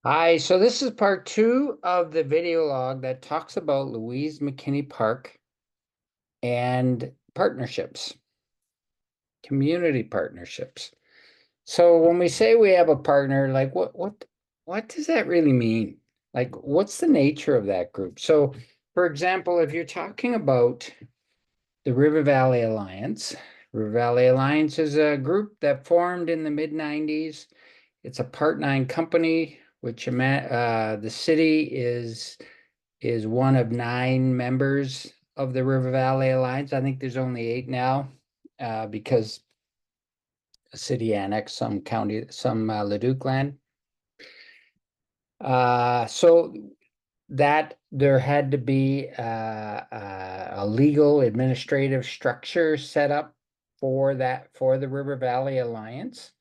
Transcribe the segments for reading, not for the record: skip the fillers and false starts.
Hi, so this is part two of the video log that talks about Louise McKinney Park and partnerships, community partnerships. So when we say we have a partner, like what does that really mean? Like what's the nature of that group? So for example, if you're talking about the River Valley Alliance, River Valley Alliance is a group that formed in the mid 90s. It's a Part 9 company, which the city is one of 9 members of the River Valley Alliance. I think there's only 8 now, because the city annexed some Leduc land. So that there had to be a legal administrative structure set up for the River Valley Alliance.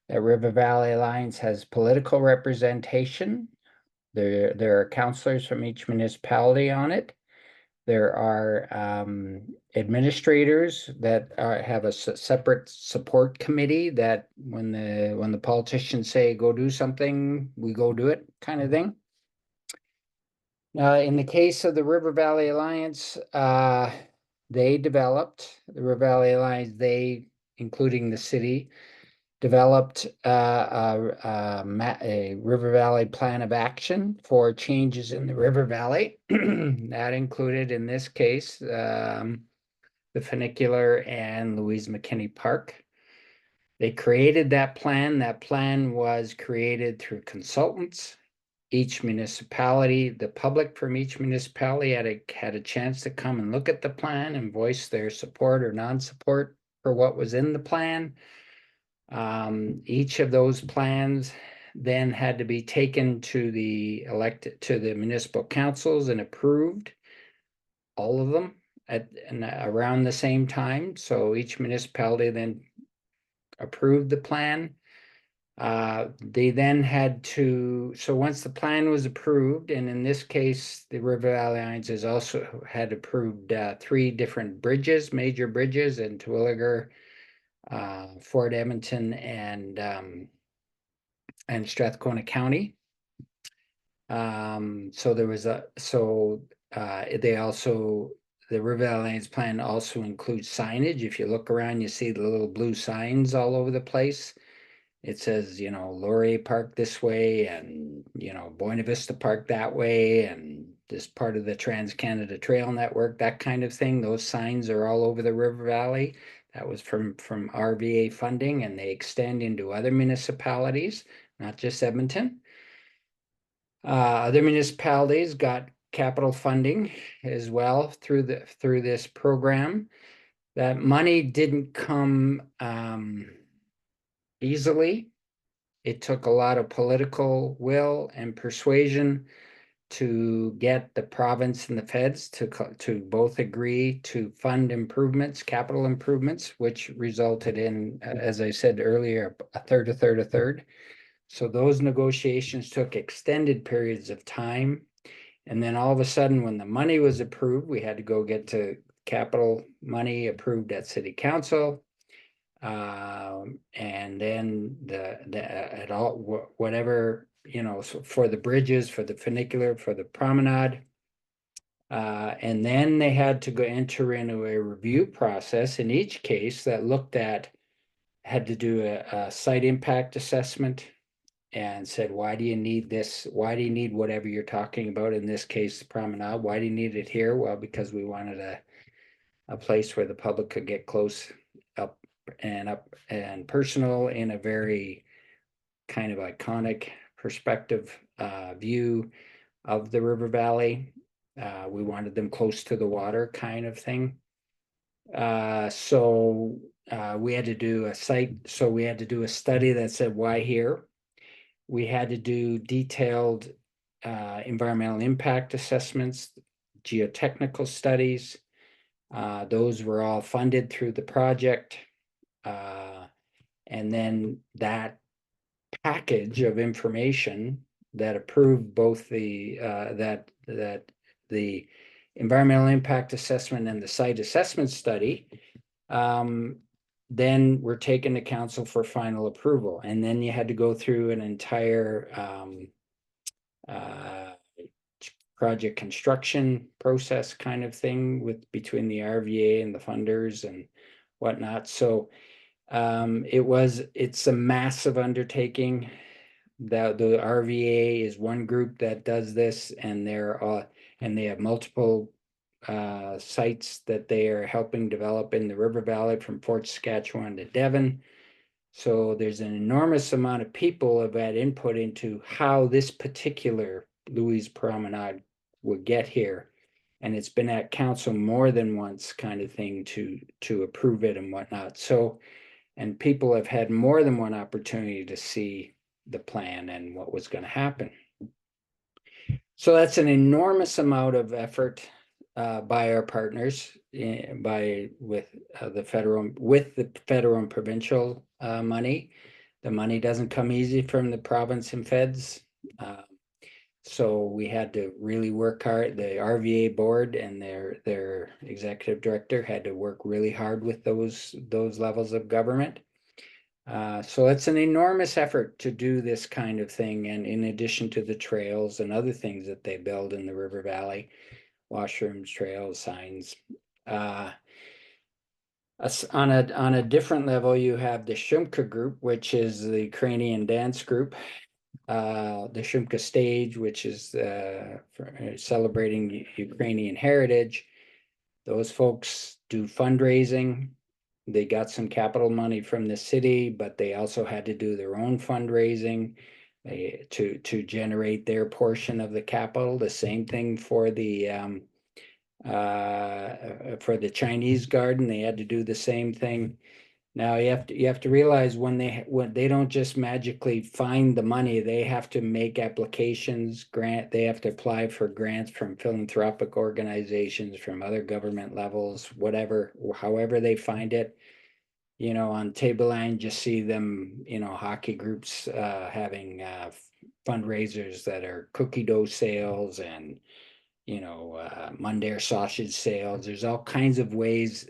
The River Valley Alliance has political representation. There are counselors from each municipality on it. There are administrators that have a separate support committee that when the politicians say go do something, we go do it, kind of thing. In the case of the River Valley Alliance, the River Valley Alliance, including the city, developed a River Valley plan of action for changes in the River Valley. That included, in this case, the funicular and Louise McKinney Park. They created that plan. That plan was created through consultants. Each municipality, the public from each municipality had a chance to come and look at the plan and voice their support or non-support for what was in the plan. Each of those plans then had to be taken to the municipal councils and approved, all of them around the same time. So each municipality then approved the plan. They then had to, so once the plan was approved, and in this case, the River Valley Alliance has also had approved 3 different bridges, major bridges in Terwillegar, Fort Edmonton, and Strathcona County. So there was they also, the River Valley Alliance plan also includes signage. If you look around, you see the little blue signs all over the place. It says, Laurier Park this way, and, Buena Vista Park that way, and this part of the Trans-Canada Trail Network, that kind of thing. Those signs are all over the River Valley. That was from RVA funding, and they extend into other municipalities, not just Edmonton. Other municipalities got capital funding as well through this program. That money didn't come easily. It took a lot of political will and persuasion to get the province and the feds to both agree to fund improvements, capital improvements, which resulted in, as I said earlier, a third. So those negotiations took extended periods of time. And then all of a sudden, when the money was approved, we had to go get to capital money approved at city council. And then at all, whatever, so for the bridges, for the funicular, for the promenade. And then they had to go enter into a review process in each case that had to do a site impact assessment and said, why do you need this? Why do you need whatever you're talking about? In this case, the promenade. Why do you need it here? Well, because we wanted a place where the public could get close up and personal in a very kind of iconic perspective view of the river valley. We wanted them close to the water, kind of thing. So we had to do a study that said, why here? We had to do detailed environmental impact assessments, geotechnical studies. Those were all funded through the project. And then that package of information that approved both that the environmental impact assessment and the site assessment study, then were taken to council for final approval. And then you had to go through an entire project construction process kind of thing between the RVA and the funders and whatnot. So it's a massive undertaking. The RVA is one group that does this, and they have multiple sites that they are helping develop in the River Valley from Fort Saskatchewan to Devon. So there's an enormous amount of people have had input into how this particular Louise Promenade would get here. And it's been at council more than once kind of thing to approve it and whatnot. So, and people have had more than one opportunity to see the plan and what was going to happen. So that's an enormous amount of effort by our partners, with the federal and provincial money. The money doesn't come easy from the province and feds. So we had to really work hard. The RVA board and their executive director had to work really hard with those levels of government. So it's an enormous effort to do this kind of thing. And in addition to the trails and other things that they build in the River Valley, washrooms, trails, signs. On a different level, you have the Shumka group, which is the Ukrainian dance group. The Shumka stage, which is celebrating Ukrainian heritage. Those folks do fundraising. They got some capital money from the city, but they also had to do their own fundraising to generate their portion of the capital. The same thing for the Chinese garden. They had to do the same thing. Now you have to realize when they don't just magically find the money, they have to make applications, they have to apply for grants from philanthropic organizations, from other government levels, whatever, however they find it. On Table Line, just see them, hockey groups having fundraisers that are cookie dough sales and Mondaire sausage sales. There's all kinds of ways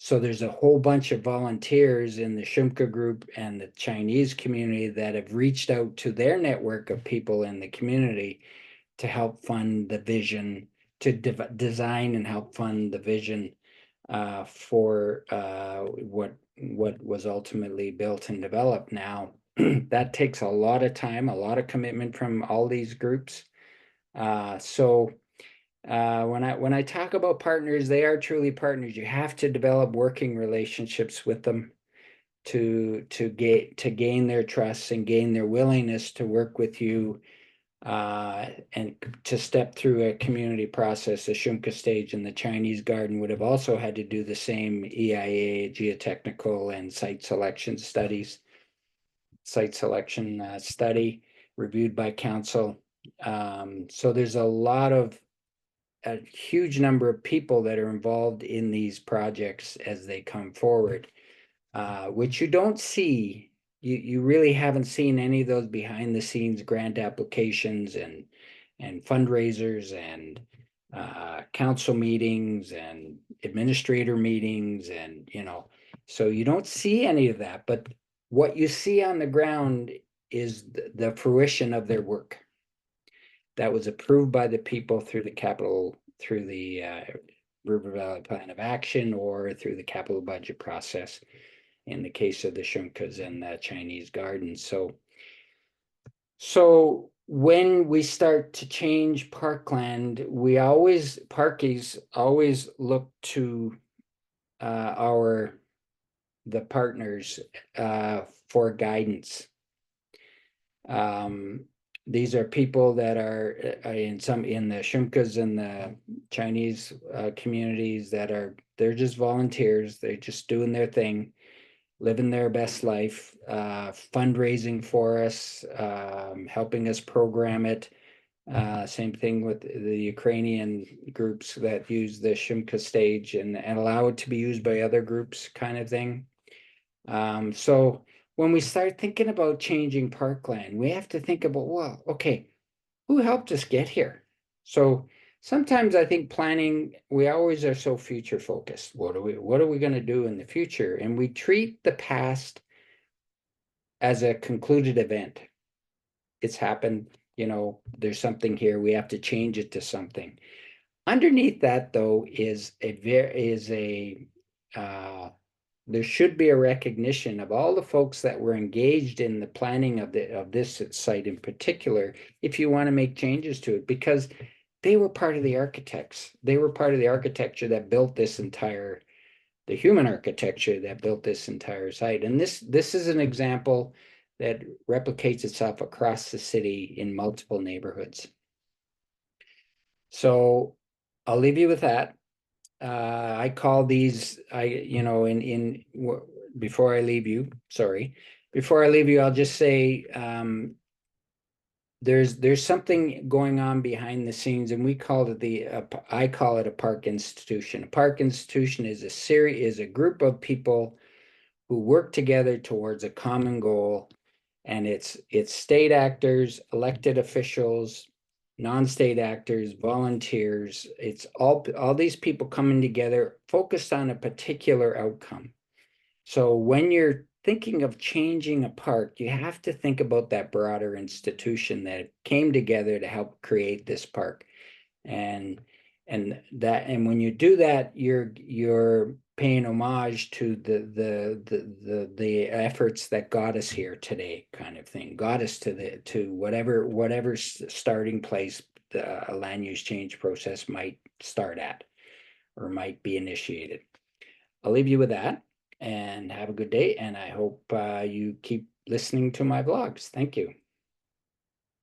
so there's a whole bunch of volunteers in the Shumka group and the Chinese community that have reached out to their network of people in the community to help fund the vision, to design and help fund the vision for what was ultimately built and developed. Now, that takes a lot of time, a lot of commitment from all these groups. So when I talk about partners, they are truly partners. You have to develop working relationships with them to gain their trust and gain their willingness to work with you, and to step through a community process. The Shumka stage and the Chinese garden would have also had to do the same EIA, geotechnical, and site selection studies. Site selection study reviewed by council. So there's a huge number of people that are involved in these projects as they come forward, which you don't see. You really haven't seen any of those behind the scenes grant applications and fundraisers and council meetings and administrator meetings, and so you don't see any of that. But what you see on the ground is the fruition of their work that was approved by the people through the River Valley Plan of Action, or through the capital budget process in the case of the Shumkas and the Chinese gardens. So when we start to change parkland, parkies always look to the partners for guidance. These are people that are in the Shumkas and the Chinese communities they're just volunteers. They're just doing their thing, living their best life, fundraising for us, helping us program it. Same thing with the Ukrainian groups that use the Shumka stage and allow it to be used by other groups, kind of thing. So when we start thinking about changing parkland, we have to think about, well, okay, who helped us get here? So sometimes I think planning, we always are so future focused. What are we going to do in the future? And we treat the past as a concluded event. It's happened, there's something here, we have to change it to something. Underneath that, though, there should be a recognition of all the folks that were engaged in the planning of this site in particular, if you want to make changes to it, because they were part of the architects. They were part of the architecture that built the human architecture that built this entire site. And this is an example that replicates itself across the city in multiple neighborhoods. So I'll leave you with that. I call these, before I leave you, I'll just say, there's something going on behind the scenes, and I call it a park institution. A park institution is a group of people who work together towards a common goal, and it's state actors, elected officials, non-state actors, volunteers. It's all these people coming together focused on a particular outcome. So when you're thinking of changing a park, you have to think about that broader institution that came together to help create this park. And when you do that, you're paying homage to the efforts that got us here today, kind of thing, got us to whatever starting place a land use change process might start at or might be initiated. I'll leave you with that, and have a good day, and I hope you keep listening to my vlogs. Thank you.